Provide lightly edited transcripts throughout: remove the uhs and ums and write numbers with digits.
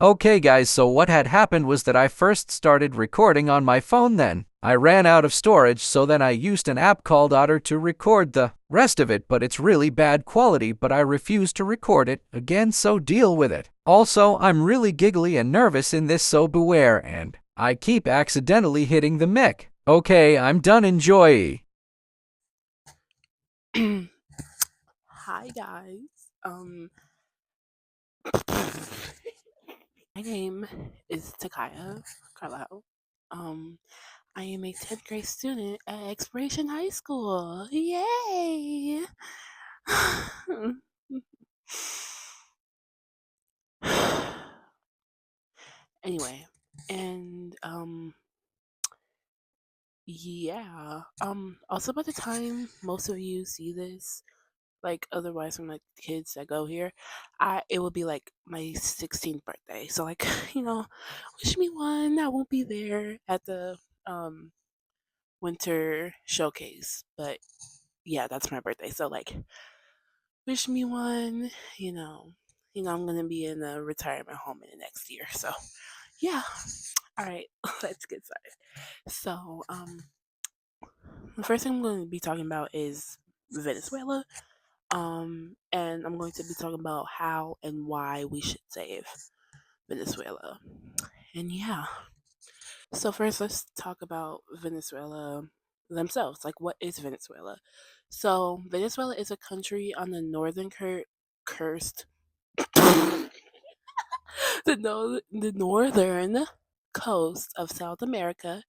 Okay, guys, so what had happened was that I first started recording on my phone then. I ran out of storage, so then I used an app called Otter to record the rest of it, but it's really bad quality, but I refuse to record it again, so deal with it. Also, I'm really giggly and nervous in this, so beware, and I keep accidentally hitting the mic. Okay, I'm done. Enjoy. Hi guys. Um my name is Takaya Carlisle. Um I am a 10th grade student at Exploration High School. Yay! Anyway, and yeah. Also by the time most of you see this, like otherwise from like kids that go here, I it will be like my 16th birthday. So like, you know, wish me one. I won't be there at the um winter showcase. But yeah, that's my birthday. So like wish me one, you know. I'm gonna be in a retirement home in the next year. So yeah. All right, let's get started. So the first thing I'm gonna be talking about is Venezuela. And I'm going to be talking about how and why we should save Venezuela. And yeah, so first let's talk about Venezuela themselves. Like, what is Venezuela? So Venezuela is a country on the northern coast, the northern coast of South America.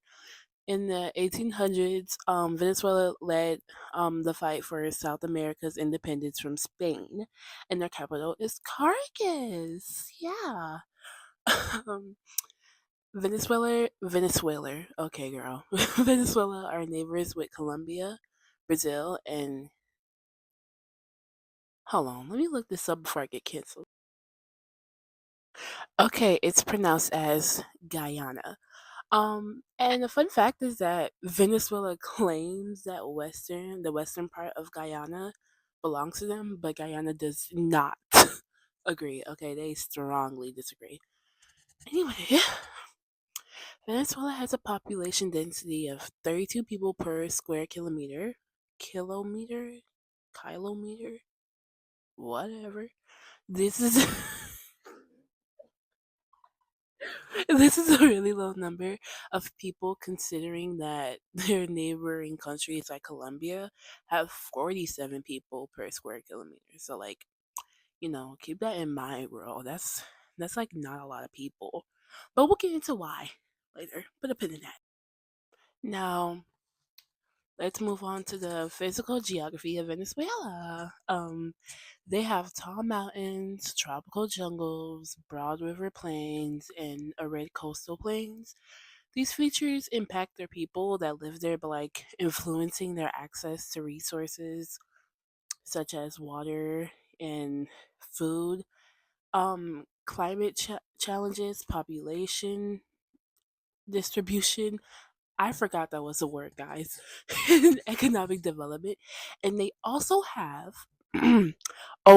In the 1800s, Venezuela led the fight for South America's independence from Spain, and their capital is Caracas. Yeah. um, Venezuela. Okay, girl. Venezuela are neighbors with Colombia, Brazil, and hold on, let me look this up before I get canceled. Okay, it's pronounced as Guyana. And the fun fact is that Venezuela claims that the western part of Guyana belongs to them, but Guyana does not agree. Okay, they strongly disagree. Anyway, Venezuela has a population density of 32 people per square kilometer. Kilometer? Kilometer? Whatever. This is this is a really low number of people considering that their neighboring countries like Colombia have 47 people per square kilometer. So like, keep that in mind, bro. That's like not a lot of people. But we'll get into why later. Put a pin in that. Now, let's move on to the physical geography of Venezuela. They have tall mountains, tropical jungles, broad river plains, and arid coastal plains. These features impact their people that live there by like influencing their access to resources such as water and food. Climate challenges, population distribution. I forgot that was a word, guys. Economic development, and they also have a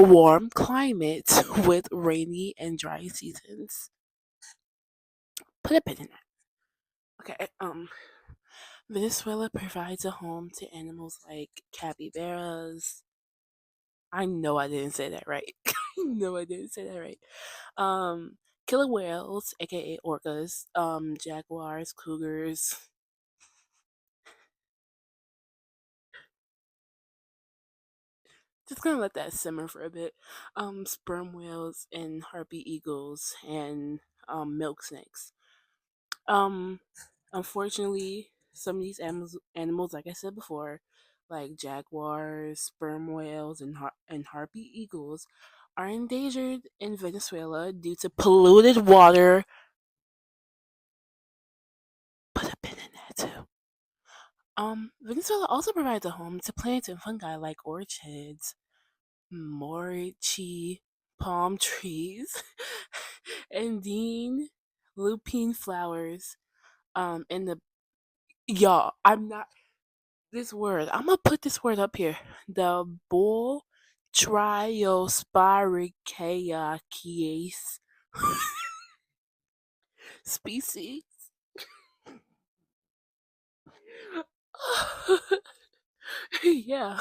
warm climate with rainy and dry seasons. Put a pin in that. Okay. Venezuela provides a home to animals like capybaras. I know I didn't say that right. I know I didn't say that right. Killer whales, aka orcas, jaguars, cougars. Just gonna let that simmer for a bit. Sperm whales and harpy eagles and milk snakes. Um, Unfortunately, some of these animals, like I said before, like jaguars, sperm whales, and harpy eagles, are endangered in Venezuela due to polluted water. Put a pin in that too. Venezuela also provides a home to plants and fungi like orchids, morichi, palm trees, and lupine flowers. In the y'all, I'm not this word. I'm gonna put this word up here. The bull triospiricaceae. species. Yeah,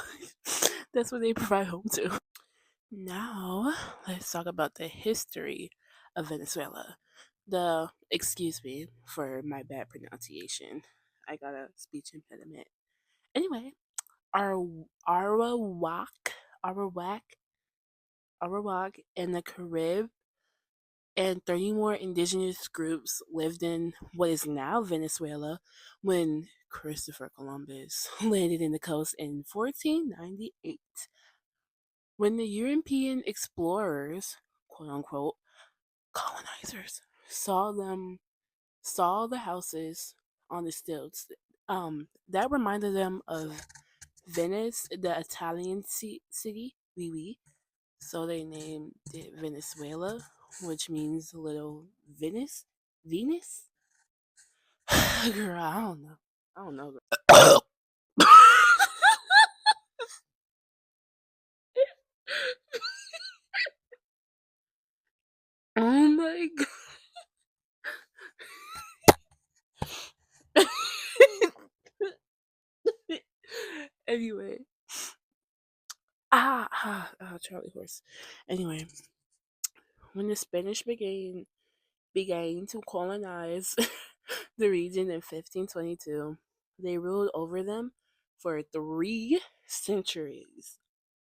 that's what they provide home to. Now, let's talk about the history of Venezuela. Excuse me for my bad pronunciation. I got a speech impediment. Anyway, Ar- Arawak, Arawak, Arawak, and the Carib and 30 more indigenous groups lived in what is now Venezuela when Christopher Columbus landed in the coast in 1498. When the European explorers, quote unquote, colonizers, saw the houses on the stilts, that reminded them of Venice, the Italian city, oui. So they named it Venezuela, which means little Venice. Venus? Girl, I don't know. I don't know. Oh my god. Anyway. Charlie horse. Anyway, when the Spanish began to colonize the region in 1522, they ruled over them for 3 centuries.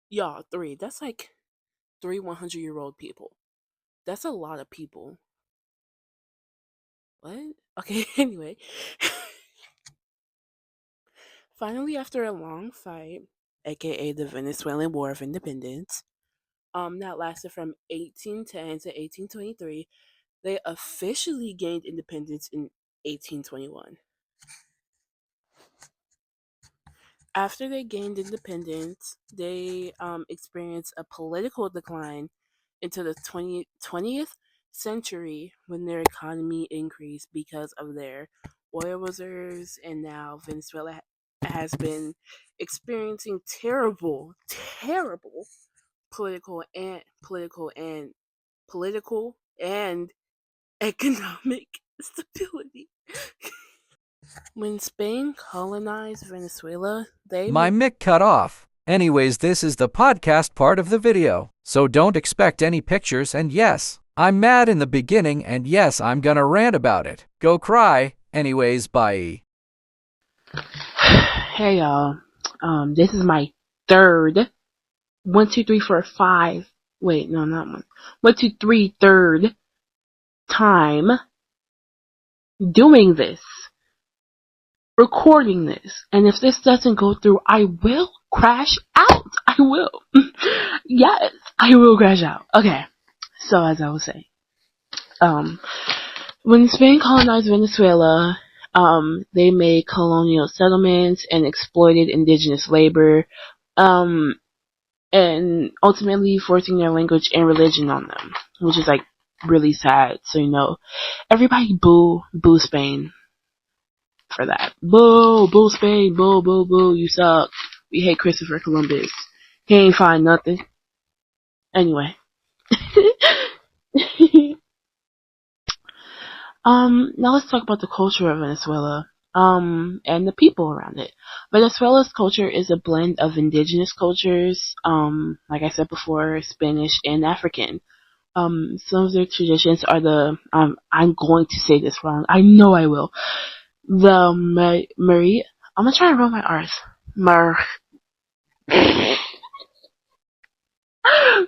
Y'all, three. That's like three 100-year-old people. That's a lot of people. What? Okay, anyway. Finally, after a long fight, aka the Venezuelan War of Independence, that lasted from 1810 to 1823, they officially gained independence in 1821. After they gained independence, they experienced a political decline into the 20th century when their economy increased because of their oil reserves, and now Venezuela has been experiencing terrible political and economic stability. When Spain colonized Venezuela, they My made mic cut off. Anyways, this is the podcast part of the video, so don't expect any pictures, and yes, I'm mad in the beginning, and yes, I'm gonna rant about it. Go cry. Anyways, bye. Hey y'all. This is my third 1, 2, 3, 4, 5. Wait, no, not one. 1, 2, 3, third time doing this, recording this, and if this doesn't go through, I will crash out. I will. Yes, I will crash out. Okay. So as I was saying, um, when Spain colonized Venezuela, they made colonial settlements and exploited indigenous labor, um, and ultimately forcing their language and religion on them, which is like really sad. So everybody boo Spain for that. Boo Spain, boo, you suck. We hate Christopher Columbus. He ain't find nothing. Anyway. Now let's talk about the culture of Venezuela, and the people around it. Venezuela's culture is a blend of indigenous cultures, like I said before, Spanish and African. Some of their traditions are I'm going to say this wrong. I know I will. The Maria, I'm gonna try and roll my R's. Mar,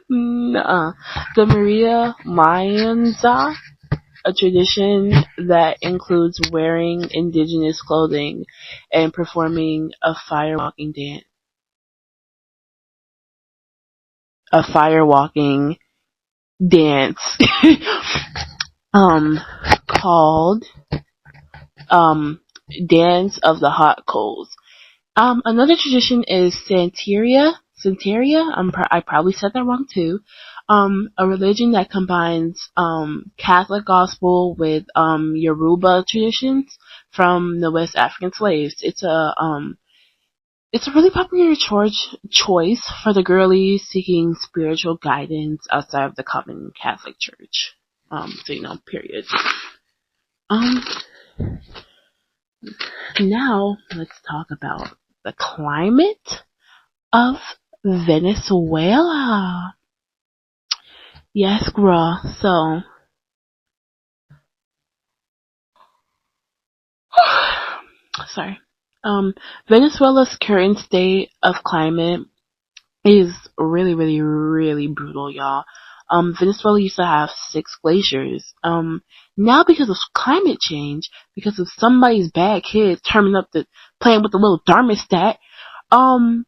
Nuh-uh. The Maria Mayanza, a tradition that includes wearing indigenous clothing and performing a firewalking dance. A firewalking dance, um, called Dance of the Hot Coals. Another tradition is Santeria. Santeria, I probably said that wrong too. A religion that combines Catholic gospel with Yoruba traditions from the West African slaves. It's a really popular choice for the girlies seeking spiritual guidance outside of the common Catholic Church. Period. Um, Now let's talk about the climate of Venezuela. Yes, girl. So, sorry. Venezuela's current state of climate is really, really, really brutal, y'all. Venezuela used to have 6 glaciers. Now because of climate change, because of somebody's bad kids turning up the playing with the little thermostat, um,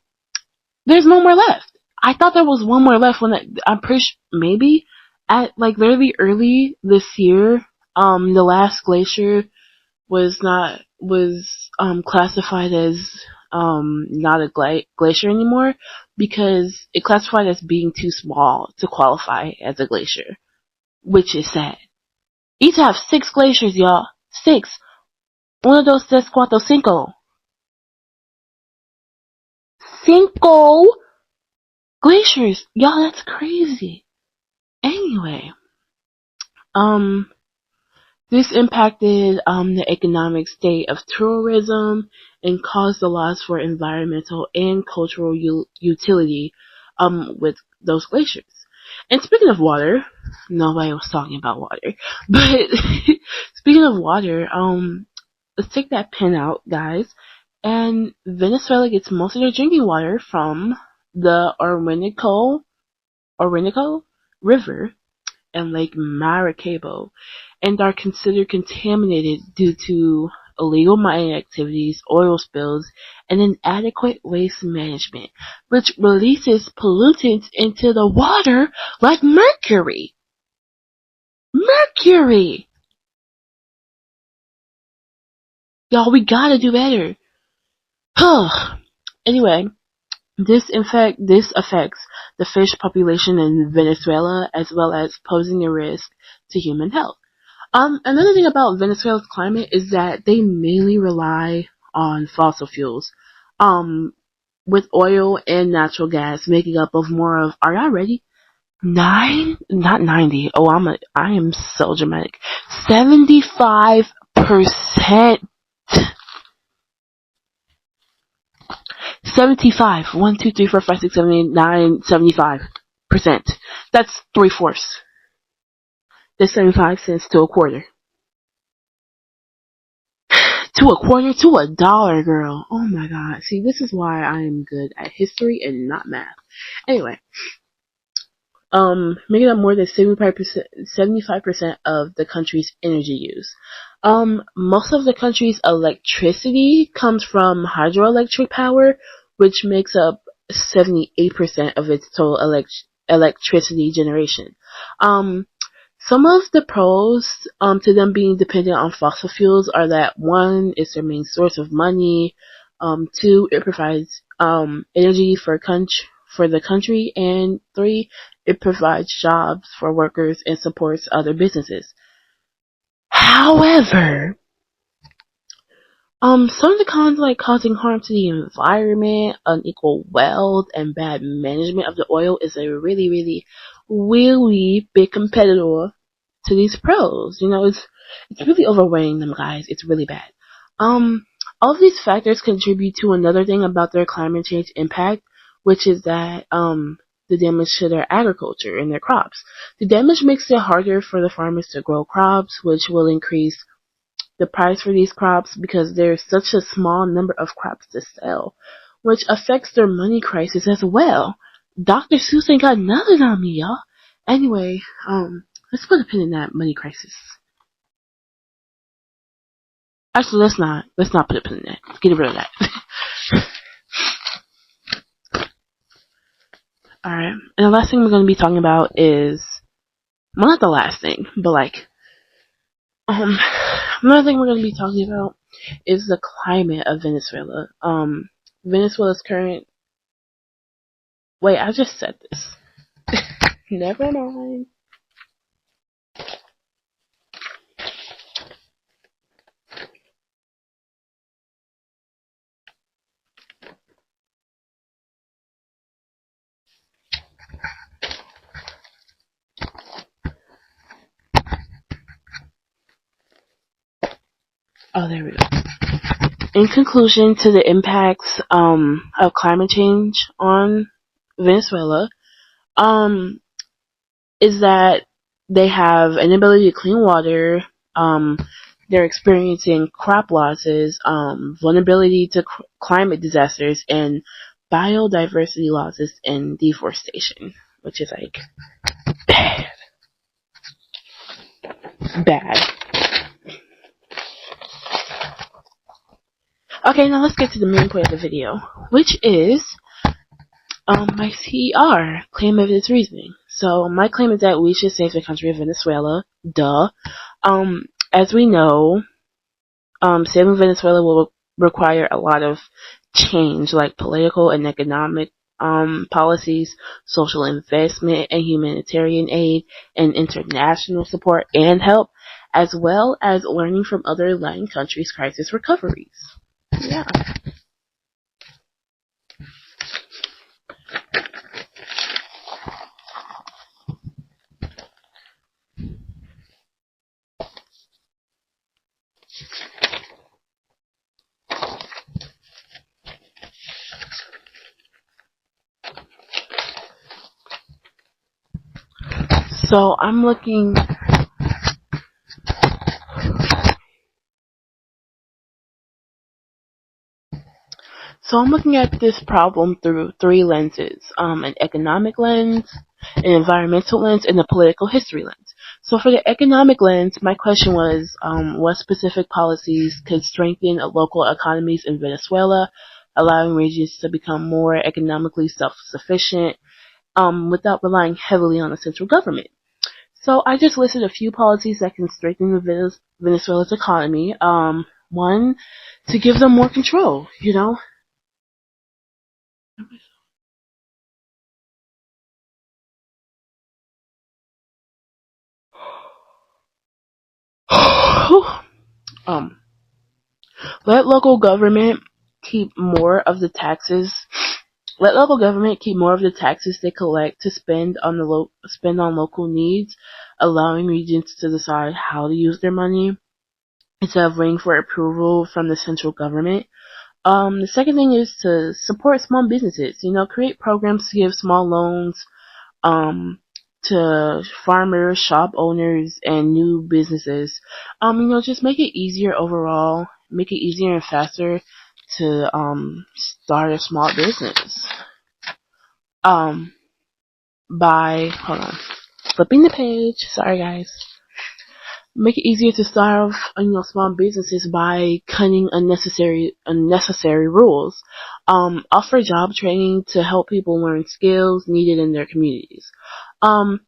there's no more left. I thought there was one more left when I'm pretty sure, maybe at like very early this year, the last glacier was classified as not a glacier anymore because it classified as being too small to qualify as a glacier, which is sad. Each have 6 glaciers, y'all. 6. Uno, dos, tres, cuatro, cinco. Cinco glaciers, y'all. That's crazy. Anyway, um, this impacted the economic state of tourism and caused a loss for environmental and cultural utility with those glaciers. And speaking of water, nobody was talking about water, but speaking of water, let's take that pen out, guys. And Venezuela gets most of their drinking water from the Orinoco River and Lake Maracaibo, and are considered contaminated due to illegal mining activities, oil spills, and inadequate waste management, which releases pollutants into the water like mercury. Mercury! Y'all, we gotta do better. Anyway, this affects the fish population in Venezuela as well as posing a risk to human health. Another thing about Venezuela's climate is that they mainly rely on fossil fuels, um, with oil and natural gas making up of more of. Are y'all ready? Not 90. Oh, I am so dramatic. 75%. 75. 1, 2, 3, 4, 5, 6, 7, 8, 9, 75%. That's 3/4. That's 75 cents to a quarter. To a quarter to a dollar, girl. Oh my god. See, this is why I am good at history and not math. Anyway, making up more than 75% of the country's energy use. Most of the country's electricity comes from hydroelectric power, which makes up 78% of its total electricity generation. Um, some of the pros to them being dependent on fossil fuels are that one, it's their main source of money. Two, it provides energy for the country, and three, it provides jobs for workers and supports other businesses. However, some of the cons like causing harm to the environment, unequal wealth, and bad management of the oil is a really, really, really big competitor to these pros. You know, it's really overweighing them, guys. It's really bad. Um, all of these factors contribute to another thing about their climate change impact, which is that the damage to their agriculture and their crops. The damage makes it harder for the farmers to grow crops, which will increase the price for these crops because there's such a small number of crops to sell, which affects their money crisis as well. Dr. Seuss ain't got nothing on me, y'all. Anyway, let's put a pin in that money crisis. Actually, let's not. Let's not put a pin in that. Get rid of that. Alright. And the last thing we're going to be talking about is, well, not the last thing, but um, another thing we're going to be talking about is the climate of Venezuela. Venezuela's current. Wait, I just said this. Never mind. Oh, there we go. In conclusion to the impacts of climate change on Venezuela, um, is that they have an inability to clean water. Um, they're experiencing crop losses, vulnerability to climate disasters, and biodiversity losses and deforestation, which is like bad, bad. Okay, now let's get to the main point of the video, which is my CR, claim evidence reasoning. So my claim is that we should save the country of Venezuela. Duh. As we know, saving Venezuela will require a lot of change, like political and economic policies, social investment and humanitarian aid, and international support and help, as well as learning from other Latin countries' crisis recoveries. Yeah. So I'm looking So I'm looking at this problem through three lenses, an economic lens, an environmental lens, and a political history lens. So for the economic lens, my question was, what specific policies could strengthen local economies in Venezuela, allowing regions to become more economically self-sufficient, without relying heavily on the central government? So I just listed a few policies that can strengthen Venezuela's economy. One, to give them more control, um, let local government keep more of the taxes. Let local government keep more of the taxes they collect to spend on local needs, allowing regions to decide how to use their money instead of waiting for approval from the central government. The second thing is to support small businesses. Create programs to give small loans um, to farmers, shop owners, and new businesses. Just make it easier overall, make it easier and faster to start a small business. Hold on, flipping the page. Sorry, guys. Make it easier to start off, small businesses by cutting unnecessary rules. Offer job training to help people learn skills needed in their communities. The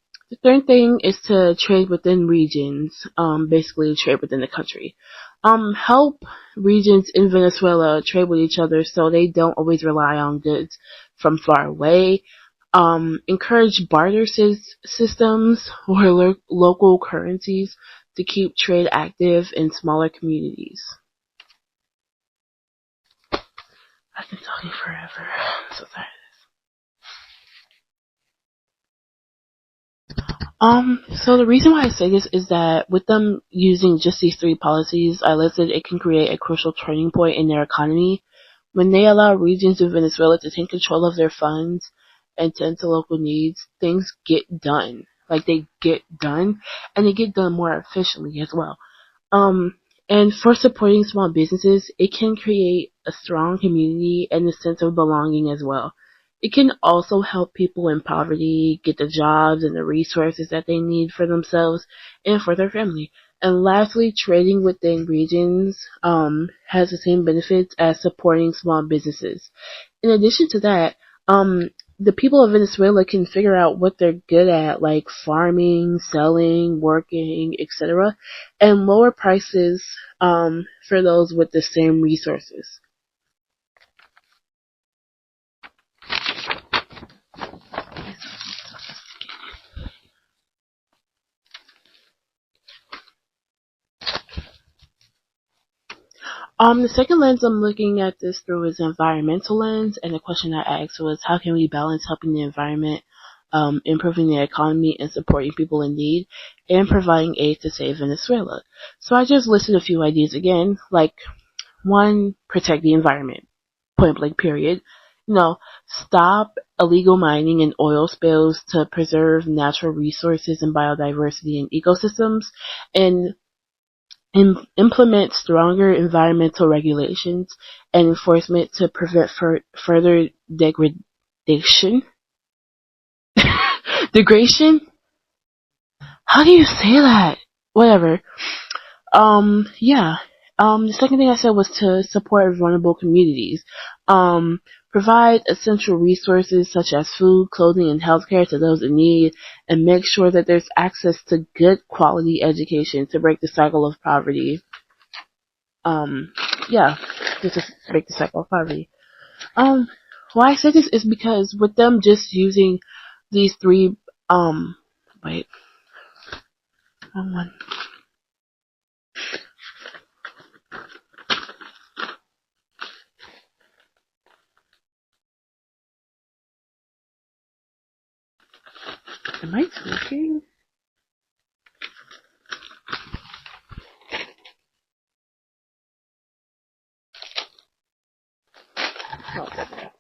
third thing is to trade within regions, basically trade within the country. Help regions in Venezuela trade with each other so they don't always rely on goods from far away. Encourage barter systems or local currencies to keep trade active in smaller communities. I've been talking forever. I'm so sorry. So the reason why I say this is that with them using just these three policies I listed, it can create a crucial turning point in their economy. When they allow regions of Venezuela to take control of their funds and tend to local needs, things get done. Like they get done, and they get done more efficiently as well. Um, and for supporting small businesses, it can create a strong community and a sense of belonging as well. It can also help people in poverty get the jobs and the resources that they need for themselves and for their family. And lastly, trading within regions has the same benefits as supporting small businesses. In addition to that, the people of Venezuela can figure out what they're good at, like farming, selling, working, etc., and lower prices for those with the same resources. The second lens I'm looking at this through is environmental lens, and the question I asked was, how can we balance helping the environment improving the economy and supporting people in need, and providing aid to save Venezuela. So I just listed a few ideas again, like one, protect the environment, point blank period. Stop illegal mining and oil spills to preserve natural resources and biodiversity and ecosystems, and implement stronger environmental regulations and enforcement to prevent further degradation. Degradation? How do you say that? Whatever. Yeah. The second thing I said was to support vulnerable communities. Provide essential resources such as food, clothing, and healthcare to those in need, and make sure that there's access to good quality education to break the cycle of poverty. Um, yeah, just to break the cycle of poverty. Why I say this is because with them just using these three, wait, wrong one. Am I talking? Oh, okay.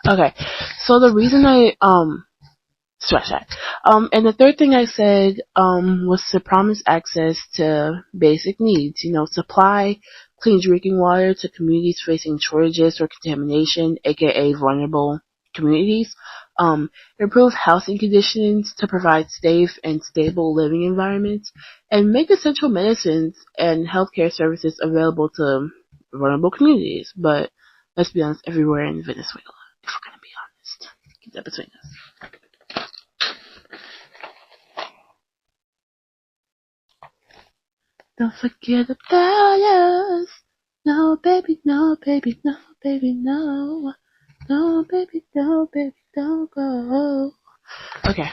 Okay, so the reason I scratch that. And the third thing I said was to promise access to basic needs. Supply clean drinking water to communities facing shortages or contamination, aka vulnerable communities. Improve housing conditions to provide safe and stable living environments, and make essential medicines and healthcare services available to vulnerable communities. But let's be honest, everywhere in Venezuela, if we're gonna be honest. Keep that between us. Don't forget about us. No, baby, no, baby, no, baby, no. No, baby, no, baby, don't go. Okay.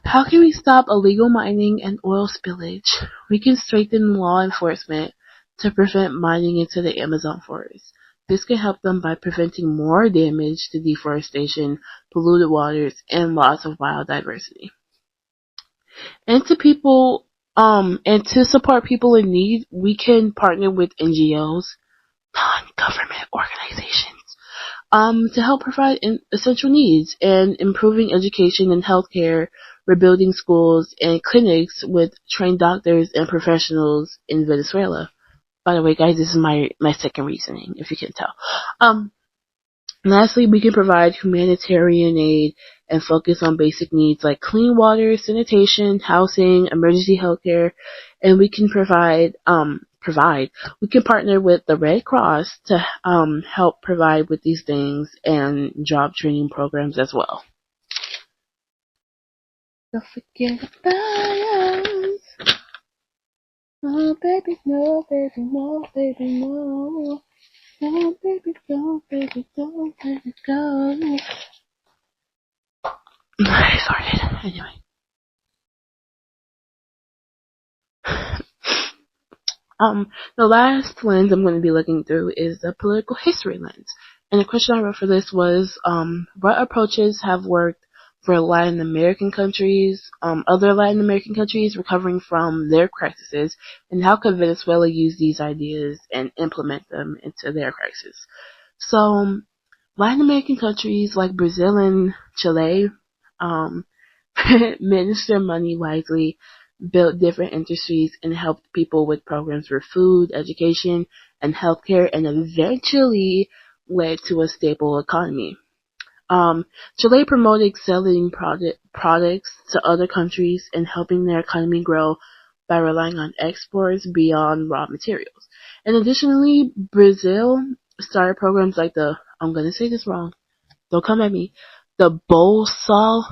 How can we stop illegal mining and oil spillage? We can strengthen law enforcement to prevent mining into the Amazon forest. This can help them by preventing more damage to deforestation, polluted waters, and loss of biodiversity. And and to support people in need, we can partner with NGOs, non-government organizations, to help provide essential needs and improving education and healthcare, rebuilding schools and clinics with trained doctors and professionals in Venezuela. By the way, guys, this is my second reasoning, if you can tell. Lastly, we can provide humanitarian aid and focus on basic needs like clean water, sanitation, housing, emergency healthcare, and we can we can partner with the Red Cross to help provide with these things and job training programs as well. Don't forget about us. Oh baby, no, baby, no, baby, no. No, baby, don't, baby, don't let it go. Sorry. Anyway. The last lens I'm going to be looking through is the political history lens. And the question I wrote for this was, what approaches have worked for Latin American countries, other Latin American countries recovering from their crises, and how could Venezuela use these ideas and implement them into their crisis? So, Latin American countries like Brazil and Chile, um, managed their money wisely, built different industries, and helped people with programs for food, education, and healthcare, and eventually led to a stable economy. Chile promoted selling products to other countries and helping their economy grow by relying on exports beyond raw materials. And additionally, Brazil started programs like I'm gonna say this wrong, don't come at me, the Bolsa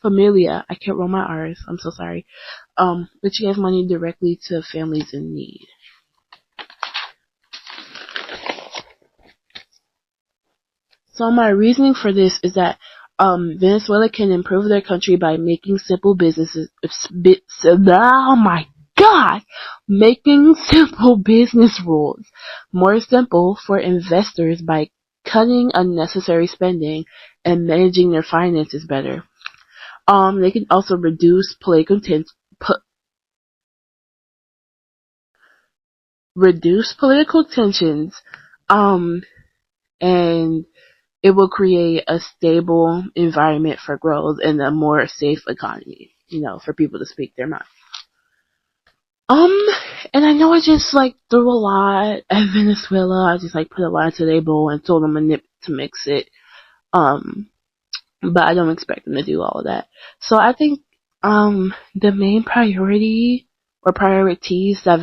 Familia, I can't roll my R's, I'm so sorry, which gave money directly to families in need. So my reasoning for this is that Venezuela can improve their country by making simple businesses. Oh my God, making simple business rules more simple for investors by cutting unnecessary spending and managing their finances better. They can also reduce political tensions, um, and it will create a stable environment for growth and a more safe economy, for people to speak their mind. Um, and I know I just threw a lot at Venezuela. I just put a lot into their bowl and told them to mix it. Um, but I don't expect them to do all of that. So I think the main priority or priorities that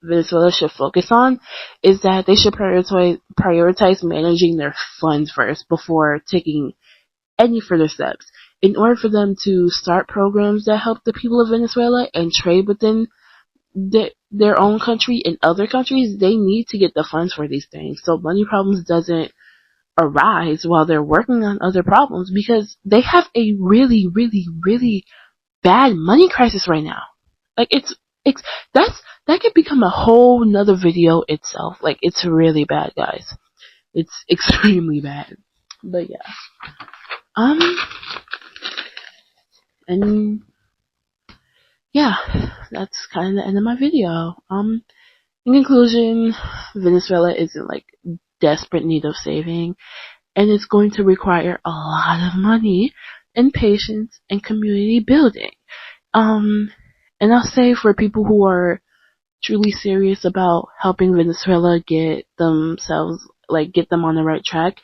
Venezuela should focus on is that they should prioritize managing their funds first before taking any further steps. In order for them to start programs that help the people of Venezuela and trade within their own country and other countries, they need to get the funds for these things. So money problems doesn't arise while they're working on other problems, because they have a really, really, really bad money crisis right now. Like it's that could become a whole nother video itself. Like, it's really bad, guys. It's extremely bad. But yeah. Um and yeah, that's kind of the end of my video. In conclusion, Venezuela is in desperate need of saving, and it's going to require a lot of money and patience and community building. Um, and I'll say, for people who are truly serious about helping Venezuela get them on the right track,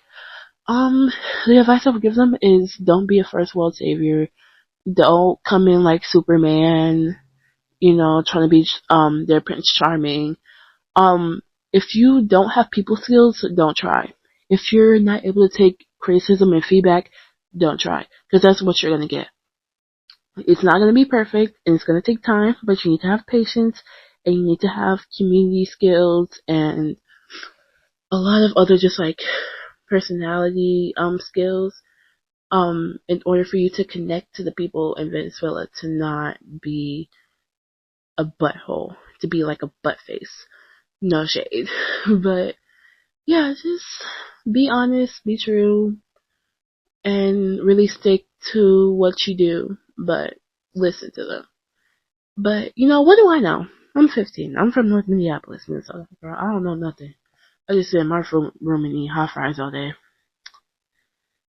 the advice I would give them is, don't be a first world savior. Don't come in like Superman, trying to be their Prince Charming. If you don't have people skills, don't try. If you're not able to take criticism and feedback, don't try, because that's what you're gonna get. It's not gonna be perfect, and it's gonna take time, but you need to have patience, and you need to have community skills and a lot of other just personality skills in order for you to connect to the people in Venezuela, to not be a butthole, to be like a butt face. No shade. But yeah, just be honest, be true, and really stick to what you do, but listen to them. But, what do I know? I'm 15. I'm from North Minneapolis, Minnesota. Girl, I don't know nothing. I just sit in my room and eat hot fries all day.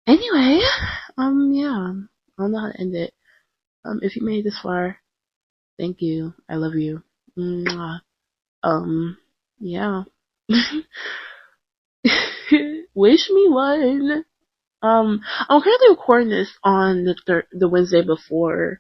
Anyway, yeah. I don't know how to end it. If you made it this far, thank you. I love you. Mwah. Yeah. Wish me one. I'm currently recording this on the Wednesday before,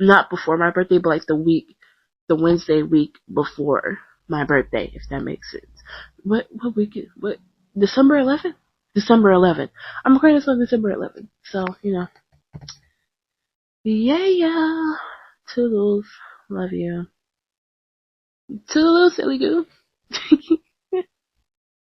not before my birthday, but the Wednesday week before my birthday, if that makes sense. What week what, December 11th? December 11th. I'm recording this on December 11th. So, yeah. Toodles. Love you. Toodles, silly goo.